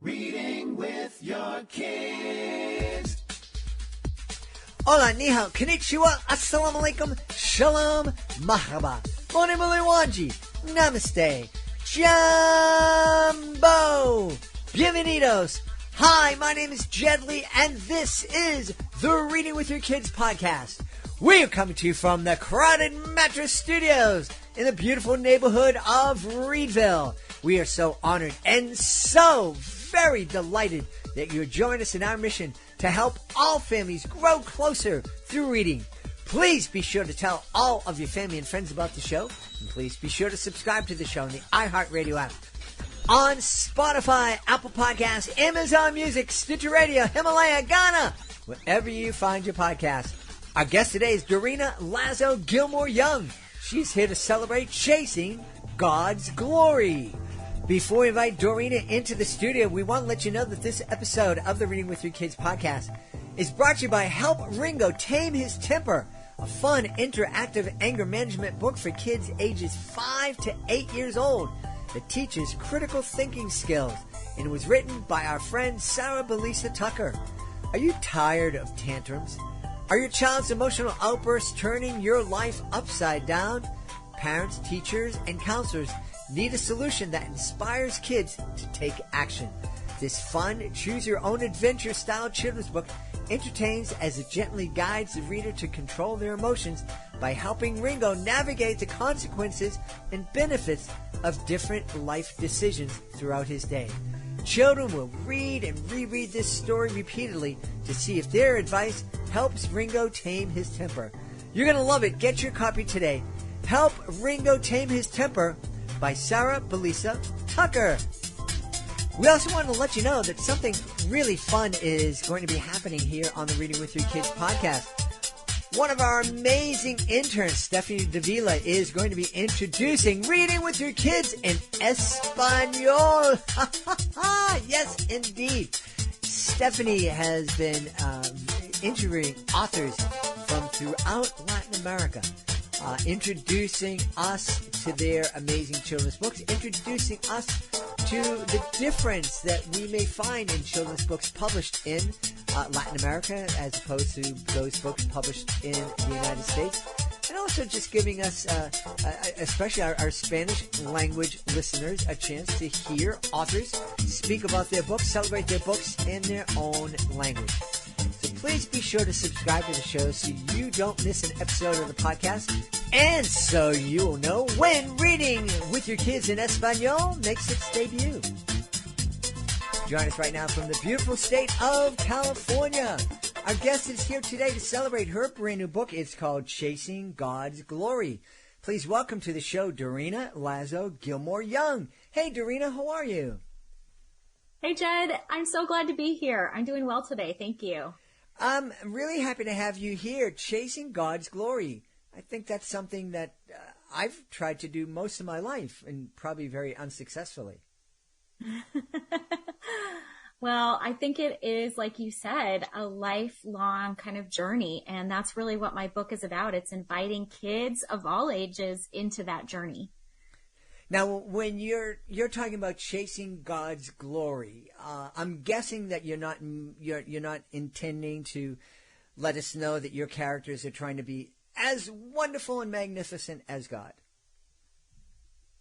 Reading with your kids. Hola, ni hao, konnichiwa, assalamu alaikum, shalom, mahaba, boni wanji, namaste, jumbo, bienvenidos. Hi, my name is Jedley, and this is the Reading with Your Kids podcast. We are coming to you from the crowded Mattress Studios in the beautiful neighborhood of Reedville. We are so honored and so very delighted that you join us in our mission to help all families grow closer through reading. Please be sure to tell all of your family and friends about the show, and please be sure to subscribe to the show on the iHeartRadio app, on Spotify, Apple Podcasts, Amazon Music, Stitcher Radio, Himalaya, Ghana, wherever you find your podcast. Our guest today is Dorina Lazo Gilmore Young. She's here to celebrate chasing God's glory. Before we invite Dorina into the studio, we want to let you know that this episode of the Reading with Your Kids podcast is brought to you by Help Ringo Tame His Temper, a fun, interactive anger management book for kids ages 5 to 8 years old that teaches critical thinking skills, and it was written by our friend Sarah Belisa Tucker. Are you tired of tantrums? Are your child's emotional outbursts turning your life upside down? Parents, teachers, and counselors need a solution that inspires kids to take action. This fun, choose-your-own-adventure style children's book entertains as it gently guides the reader to control their emotions by helping Ringo navigate the consequences and benefits of different life decisions throughout his day. Children will read and reread this story repeatedly to see if their advice helps Ringo tame his temper. You're going to love it. Get your copy today. Help Ringo Tame His Temper by Sarah Belisa Tucker. We also want to let you know that something really fun is going to be happening here on the Reading with Your Kids podcast. One of our amazing interns, Stephanie Davila, is going to be introducing Reading with Your Kids in Espanol. Yes, indeed. Stephanie has been interviewing authors from throughout Latin America, introducing us to their amazing children's books, introducing us to the difference that we may find in children's books published in Latin America as opposed to those books published in the United States, and also just giving us, especially our Spanish language listeners, a chance to hear authors speak about their books, celebrate their books in their own language. So please be sure to subscribe to the show so you don't miss an episode of the podcast, and so you'll know when Reading with Your Kids in Espanol makes its debut. Join us right now from the beautiful state of California. Our guest is here today to celebrate her brand new book. It's called Chasing God's Glory. Please welcome to the show Dorina Lazo Gilmore Young. Hey, Dorina, how are you? Hey, Jed. I'm so glad to be here. I'm doing well today. Thank you. I'm really happy to have you here, Chasing God's Glory. I think that's something that I've tried to do most of my life, and probably very unsuccessfully. Well, I think it is, like you said, a lifelong kind of journey, and that's really what my book is about. It's inviting kids of all ages into that journey. Now, when you're talking about chasing God's glory, I'm guessing that you're not intending to let us know that your characters are trying to be as wonderful and magnificent as God.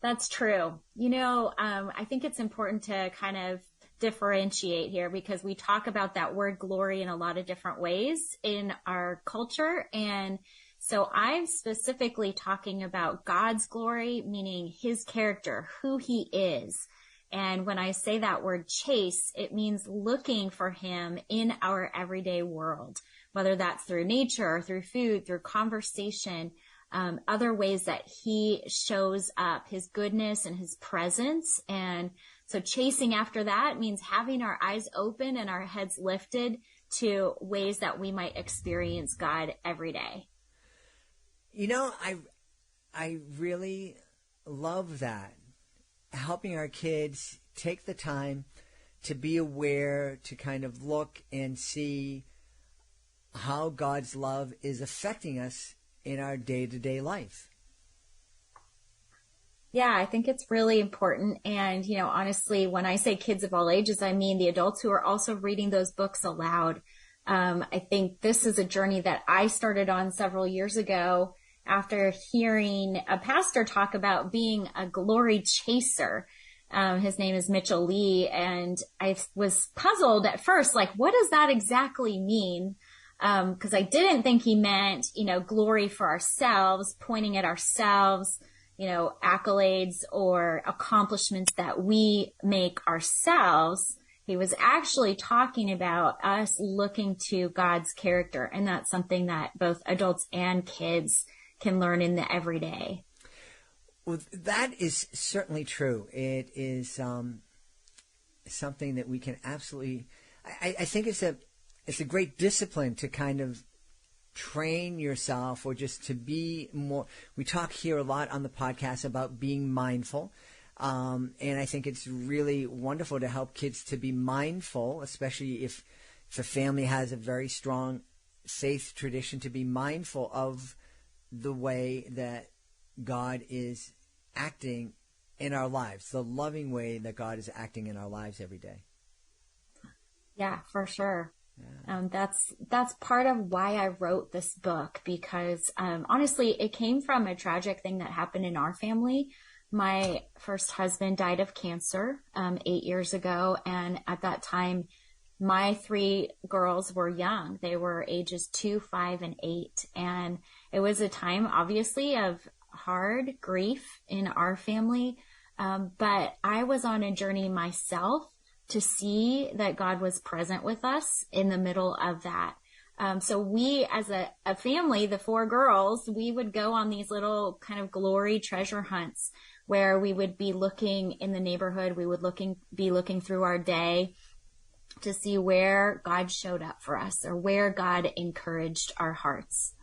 That's true. I think it's important to kind of differentiate here because we talk about that word glory in a lot of different ways in our culture. And so I'm specifically talking about God's glory, meaning his character, who he is. And when I say that word chase, it means looking for him in our everyday world, whether that's through nature, through food, through conversation, other ways that he shows up, his goodness and his presence. And so chasing after that means having our eyes open and our heads lifted to ways that we might experience God every day. I really love that. Helping our kids take the time to be aware, to kind of look and see how God's love is affecting us in our day-to-day life. Yeah, I think it's really important. And, honestly, when I say kids of all ages, I mean the adults who are also reading those books aloud. I think this is a journey that I started on several years ago after hearing a pastor talk about being a glory chaser. His name is Mitchell Lee. And I was puzzled at first, like, what does that exactly mean? Because I didn't think he meant, glory for ourselves, pointing at ourselves, accolades or accomplishments that we make ourselves. He was actually talking about us looking to God's character. And that's something that both adults and kids can learn in the everyday. Well, that is certainly true. It is something that we can absolutely, I think it's a great discipline to kind of train yourself, or just to be more. We talk here a lot on the podcast about being mindful. And I think it's really wonderful to help kids to be mindful, especially if a family has a very strong faith tradition, to be mindful of the way that God is acting in our lives, the loving way that God is acting in our lives every day. Yeah, for sure. That's part of why I wrote this book, because honestly, it came from a tragic thing that happened in our family. My first husband died of cancer 8 years ago, and at that time, my 3 girls were young. They were ages 2, 5, and 8, and it was a time, obviously, of hard grief in our family. But I was on a journey myself to see that God was present with us in the middle of that. So we, as a family, the 4 girls, we would go on these little kind of glory treasure hunts where we would be looking in the neighborhood. We would be looking through our day to see where God showed up for us, or where God encouraged our hearts.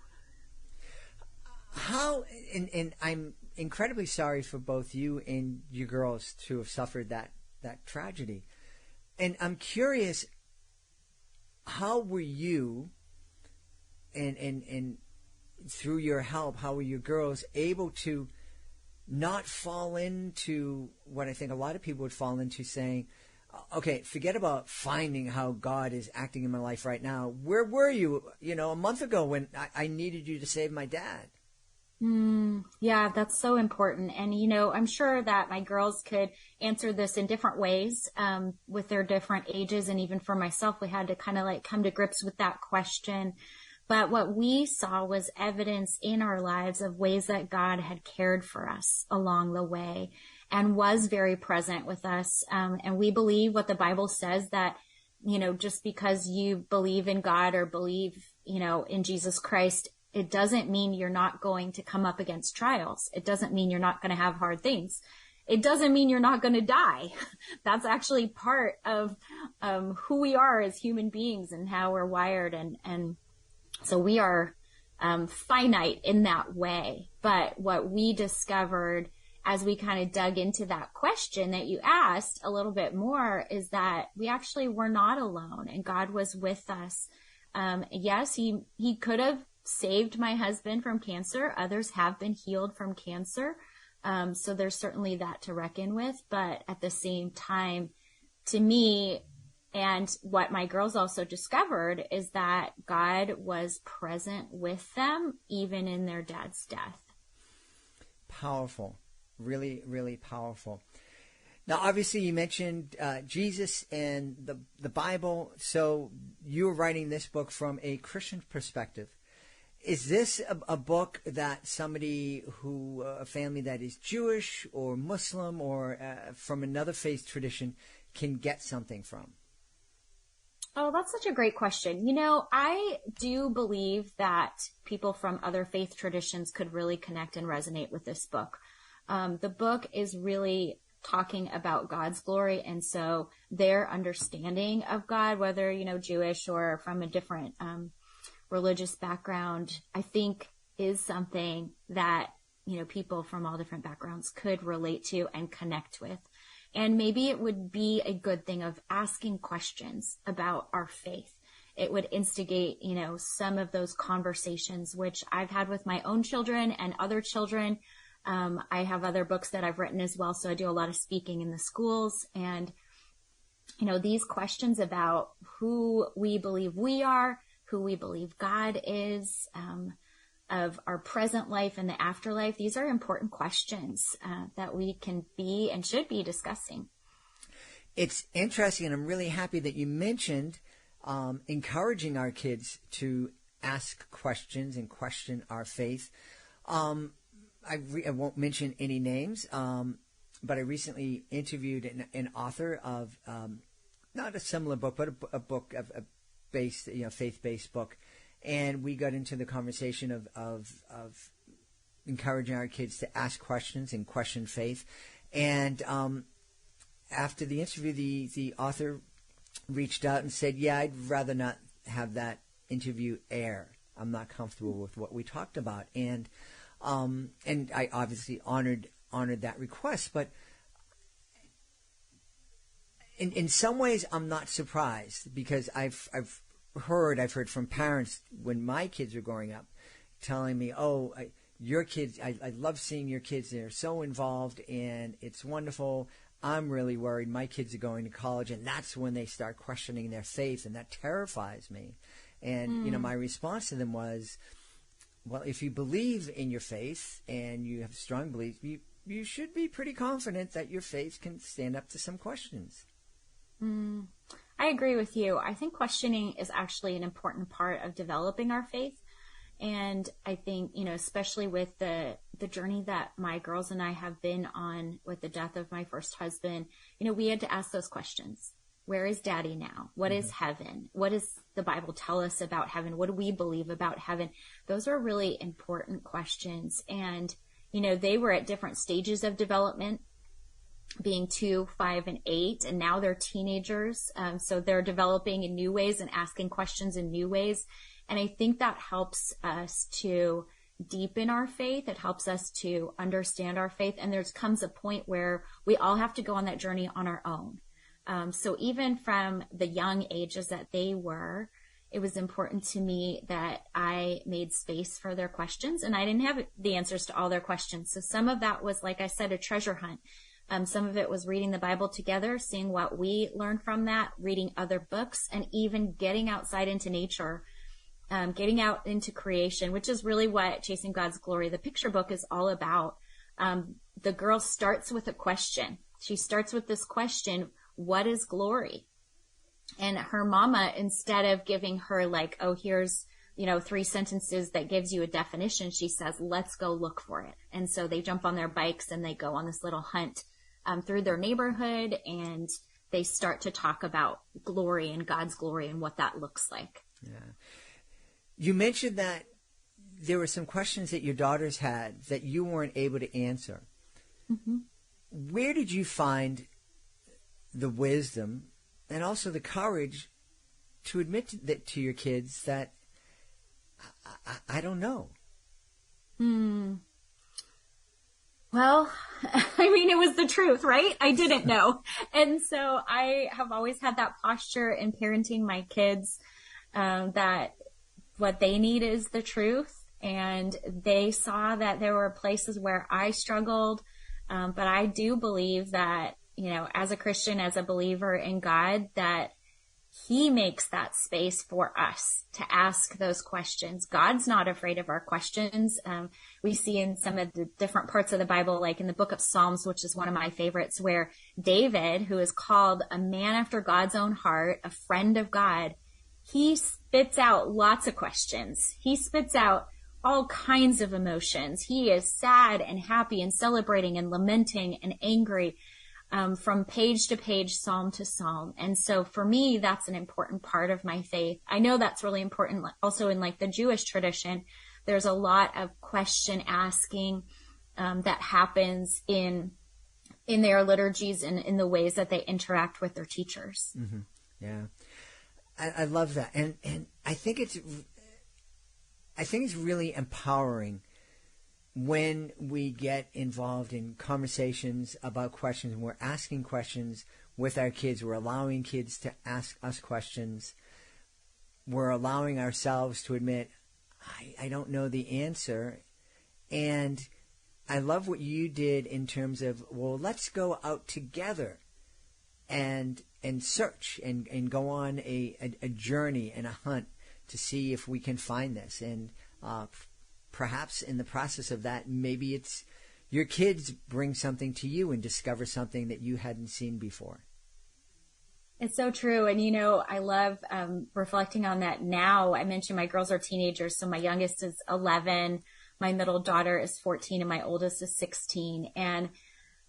How, and I'm incredibly sorry for both you and your girls to have suffered that tragedy. And I'm curious, how were you, and through your help, how were your girls able to not fall into what I think a lot of people would fall into, saying, okay, forget about finding how God is acting in my life right now. Where were you, a month ago when I needed you to save my dad? Yeah, that's so important. And, I'm sure that my girls could answer this in different ways, with their different ages. And even for myself, we had to kind of like come to grips with that question. But what we saw was evidence in our lives of ways that God had cared for us along the way and was very present with us. And we believe what the Bible says, that, just because you believe in God or believe, in Jesus Christ, it doesn't mean you're not going to come up against trials. It doesn't mean you're not going to have hard things. It doesn't mean you're not going to die. That's actually part of who we are as human beings and how we're wired. And so we are finite in that way. But what we discovered as we kind of dug into that question that you asked a little bit more is that we actually were not alone, and God was with us. Yes, he could have saved my husband from cancer. Others have been healed from cancer. So there's certainly that to reckon with. But at the same time, to me, and what my girls also discovered, is that God was present with them even in their dad's death. Powerful. Really, really powerful. Now, obviously, you mentioned Jesus and the Bible. So you're writing this book from a Christian perspective. Is this a book that somebody a family that is Jewish or Muslim or from another faith tradition can get something from? Oh, that's such a great question. I do believe that people from other faith traditions could really connect and resonate with this book. The book is really talking about God's glory. And so their understanding of God, whether, Jewish or from a different religious background, I think is something that, people from all different backgrounds could relate to and connect with. And maybe it would be a good thing of asking questions about our faith. It would instigate, some of those conversations, which I've had with my own children and other children, I have other books that I've written as well. So I do a lot of speaking in the schools. And, these questions about who we believe we are, who we believe God is, of our present life and the afterlife, these are important questions that we can be and should be discussing. It's interesting, and I'm really happy that you mentioned encouraging our kids to ask questions and question our faith. I won't mention any names, but I recently interviewed an author of not a similar book, but a book of a based, faith-based book, and we got into the conversation of encouraging our kids to ask questions and question faith. And after the interview, the author reached out and said, "Yeah, I'd rather not have that interview air. I'm not comfortable with what we talked about." And I obviously honored that request, but in some ways I'm not surprised, because I've heard from parents when my kids were growing up telling me, "Oh, your kids, I love seeing your kids. They're so involved and it's wonderful. I'm really worried. My kids are going to college," and that's when they start questioning their faith, and that terrifies me. And, my response to them was, well, if you believe in your faith and you have strong beliefs, you should be pretty confident that your faith can stand up to some questions. I agree with you. I think questioning is actually an important part of developing our faith. And I think, especially with the journey that my girls and I have been on with the death of my first husband, we had to ask those questions. Where is Daddy now? What is heaven? What does the Bible tell us about heaven? What do we believe about heaven? Those are really important questions. And, they were at different stages of development, being 2, 5, and 8, and now they're teenagers. So they're developing in new ways and asking questions in new ways. And I think that helps us to deepen our faith. It helps us to understand our faith. And there comes a point where we all have to go on that journey on our own. So even from the young ages that they were, it was important to me that I made space for their questions, and I didn't have the answers to all their questions. So some of that was, like I said, a treasure hunt. Some of it was reading the Bible together, seeing what we learned from that, reading other books, and even getting outside into nature, getting out into creation, which is really what Chasing God's Glory, the picture book, is all about. The girl starts with a question. She starts with this question: what is glory? And her mama, instead of giving her like, oh, here's, 3 sentences that gives you a definition, she says, let's go look for it. And so they jump on their bikes and they go on this little hunt through their neighborhood, and they start to talk about glory and God's glory and what that looks like. Yeah. You mentioned that there were some questions that your daughters had that you weren't able to answer. Mm-hmm. Where did you find the wisdom and also the courage to admit to your kids that I don't know? Well, it was the truth, right? I didn't know. And so I have always had that posture in parenting my kids, that what they need is the truth. And they saw that there were places where I struggled. But I do believe that, as a Christian, as a believer in God, that He makes that space for us to ask those questions. God's not afraid of our questions. We see in some of the different parts of the Bible, like in the book of Psalms, which is one of my favorites, where David, who is called a man after God's own heart, a friend of God, he spits out lots of questions. He spits out all kinds of emotions. He is sad and happy and celebrating and lamenting and angry, from page to page, psalm to psalm. And so for me, that's an important part of my faith. I know that's really important also in like the Jewish tradition. There's a lot of question asking that happens in their liturgies and in the ways that they interact with their teachers. Mm-hmm. Yeah. I love that. And I think it's really empowering when we get involved in conversations about questions, and we're asking questions with our kids, we're allowing kids to ask us questions, we're allowing ourselves to admit, I don't know the answer. And I love what you did in terms of, well, let's go out together and search and go on a journey and a hunt to see if we can find this. And perhaps in the process of that, maybe it's your kids bring something to you and discover something that you hadn't seen before. It's so true. And, I love reflecting on that now. I mentioned my girls are teenagers. So my youngest is 11, my middle daughter is 14, and my oldest is 16. And,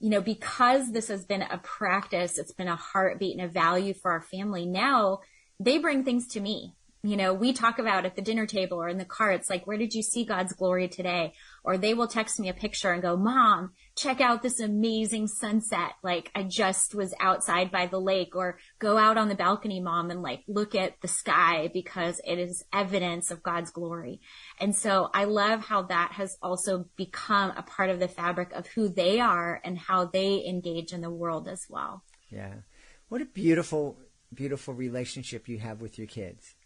because this has been a practice, it's been a heartbeat and a value for our family. Now they bring things to me. We talk about at the dinner table or in the car, it's like, where did you see God's glory today? Or they will text me a picture and go, Mom, check out this amazing sunset. Like, I just was outside by the lake. Or go out on the balcony, Mom, and look at the sky, because it is evidence of God's glory. And so I love how that has also become a part of the fabric of who they are and how they engage in the world as well. Yeah. What a beautiful, beautiful relationship you have with your kids.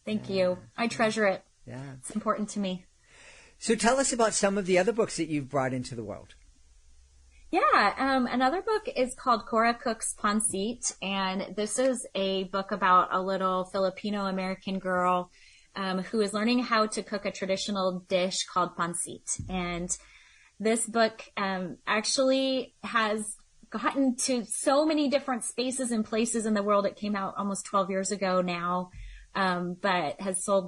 Thank you. I treasure it. Yeah. It's important to me. So tell us about some of the other books that you've brought into the world. Yeah. Another book is called Cora Cooks Pancit. And this is a book about a little Filipino-American girl who is learning how to cook a traditional dish called pancit. And this book actually has gotten to so many different spaces and places in the world. It came out almost 12 years ago now. But has sold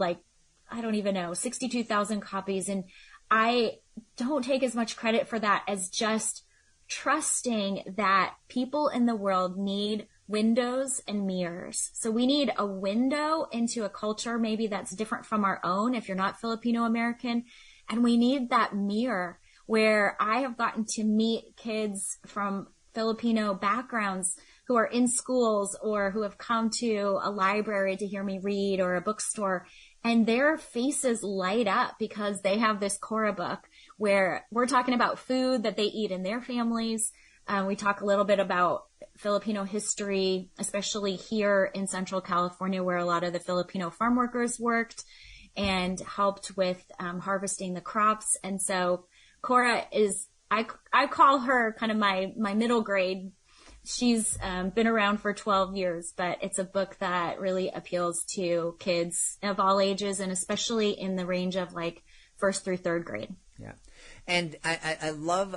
62,000 copies. And I don't take as much credit for that as just trusting that people in the world need windows and mirrors. So we need a window into a culture maybe that's different from our own if you're not Filipino American. And we need that mirror where I have gotten to meet kids from Filipino backgrounds who are in schools or who have come to a library to hear me read or a bookstore, and their faces light up because they have this Cora book where we're talking about food that they eat in their families. We talk a little bit about Filipino history, especially here in Central California, where a lot of the Filipino farm workers worked and helped with harvesting the crops. And so Cora is, I call her kind of my middle grade. She's been around for 12 years, but it's a book that really appeals to kids of all ages, and especially in the range of first through third grade. Yeah. And I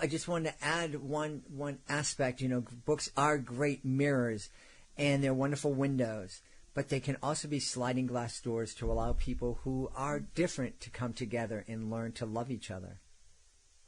just wanted to add one aspect. Books are great mirrors and they're wonderful windows, but they can also be sliding glass doors to allow people who are different to come together and learn to love each other.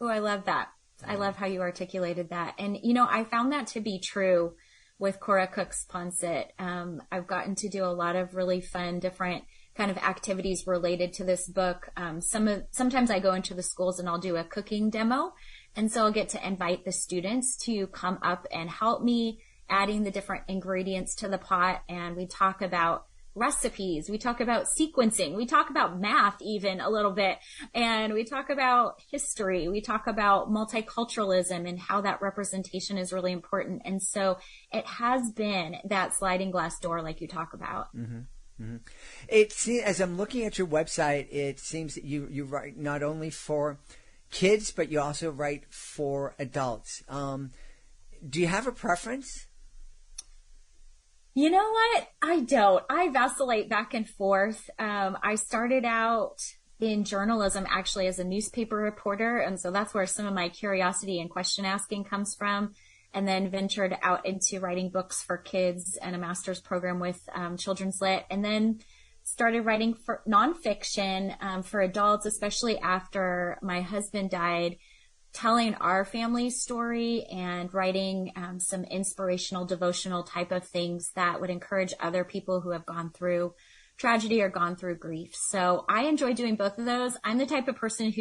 Oh, I love that. I love how you articulated that. And, I found that to be true with Cora Cooks Pancit. I've gotten to do a lot of really fun, different kind of activities related to this book. Sometimes I go into the schools and I'll do a cooking demo. And so I'll get to invite the students to come up and help me adding the different ingredients to the pot. And we talk about recipes. We talk about sequencing. We talk about math even a little bit. And we talk about history. We talk about multiculturalism and how that representation is really important. And so it has been that sliding glass door like you talk about. Mm-hmm. Mm-hmm. As I'm looking at your website, it seems that you write not only for kids, but you also write for adults. Do you have a preference? You know what? I don't. I vacillate back and forth. I started out in journalism actually as a newspaper reporter. And so that's where some of my curiosity and question asking comes from. And then ventured out into writing books for kids and a master's program with Children's Lit. And then started writing for nonfiction for adults, especially after my husband died, telling our family story and writing some inspirational, devotional type of things that would encourage other people who have gone through tragedy or gone through grief. So I enjoy doing both of those. I'm the type of person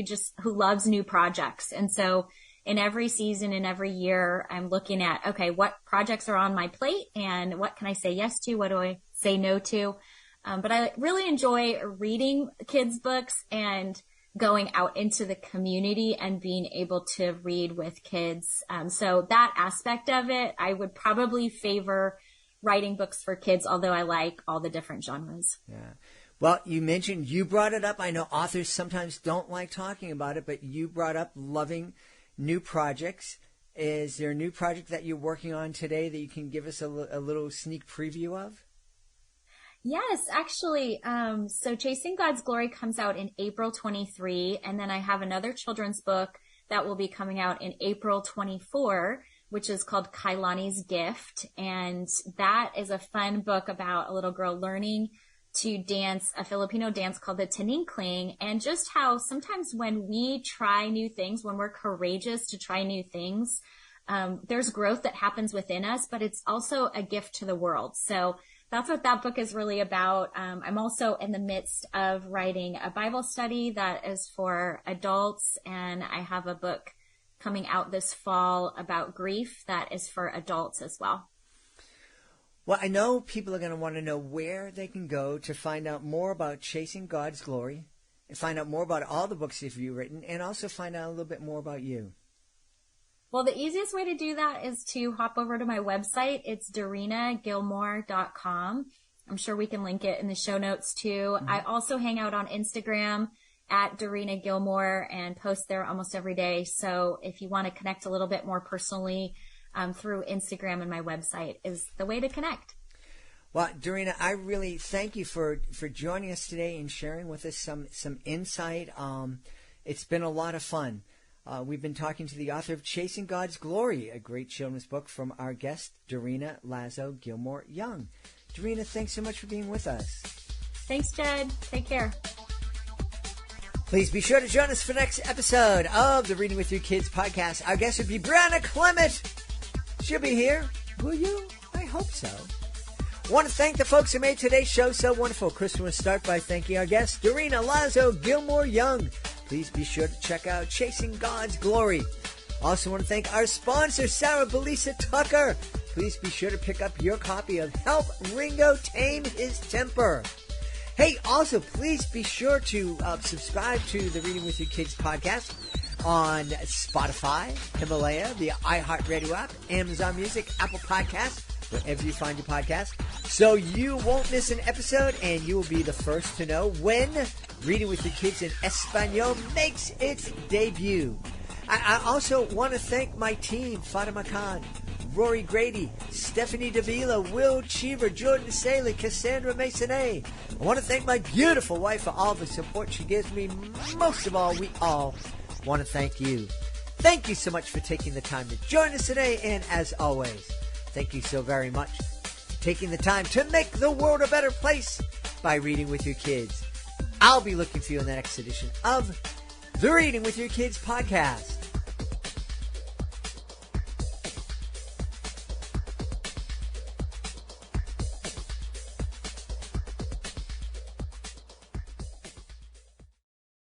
who loves new projects. And so in every season and every year, I'm looking at, okay, what projects are on my plate and what can I say yes to? What do I say no to? But I really enjoy reading kids' books and going out into the community and being able to read with kids. So that aspect of it, I would probably favor writing books for kids, although I like all the different genres. Yeah. Well, you mentioned, you brought it up. I know authors sometimes don't like talking about it, but you brought up loving new projects. Is there a new project that you're working on today that you can give us a little sneak preview of? Yes, actually. So Chasing God's Glory comes out in April 23, and then I have another children's book that will be coming out in April 24, which is called Kailani's Gift. And that is a fun book about a little girl learning to dance a Filipino dance called the Tininkling, and just how sometimes when we try new things, when we're courageous to try new things, there's growth that happens within us, but it's also a gift to the world. So that's what that book is really about. I'm also in the midst of writing a Bible study that is for adults, and I have a book coming out this fall about grief that is for adults as well. Well, I know people are going to want to know where they can go to find out more about Chasing God's Glory, and find out more about all the books that you've written, and also find out a little bit more about you. Well, the easiest way to do that is to hop over to my website. It's DorinaGilmore.com. I'm sure we can link it in the show notes too. Mm-hmm. I also hang out on Instagram at Dorina Gilmore and post there almost every day. So if you want to connect a little bit more personally, through Instagram and my website is the way to connect. Well, Dorina, I really thank you for joining us today and sharing with us some insight. It's been a lot of fun. We've been talking to the author of Chasing God's Glory, a great children's book, from our guest, Dorina Lazo Gilmore Young. Dorina, thanks so much for being with us. Thanks, Jed. Take care. Please be sure to join us for the next episode of the Reading with Your Kids podcast. Our guest would be Brianna Clement. She'll be here. Will you? I hope so. Want to thank the folks who made today's show so wonderful. Chris, want to start by thanking our guest, Dorina Lazo Gilmore Young. Please be sure to check out Chasing God's Glory. Also want to thank our sponsor, Sarah Belisa Tucker. Please be sure to pick up your copy of Help Ringo Tame His Temper. Hey, also, please be sure to subscribe to the Reading with Your Kids podcast on Spotify, Himalaya, the iHeartRadio app, Amazon Music, Apple Podcasts, wherever you find your podcast, so you won't miss an episode and you will be the first to know when Reading with Your Kids in Espanol makes its debut. I also want to thank my team, Fatima Khan, Rory Grady, Stephanie Davila, Will Cheever, Jordan Saley, Cassandra Masonet. I want to thank my beautiful wife for all the support she gives me. Most of all, we all want to thank you. Thank you so much for taking the time to join us today, and as always, thank you so very much for taking the time to make the world a better place by reading with your kids. I'll be looking for you in the next edition of the Reading with Your Kids podcast.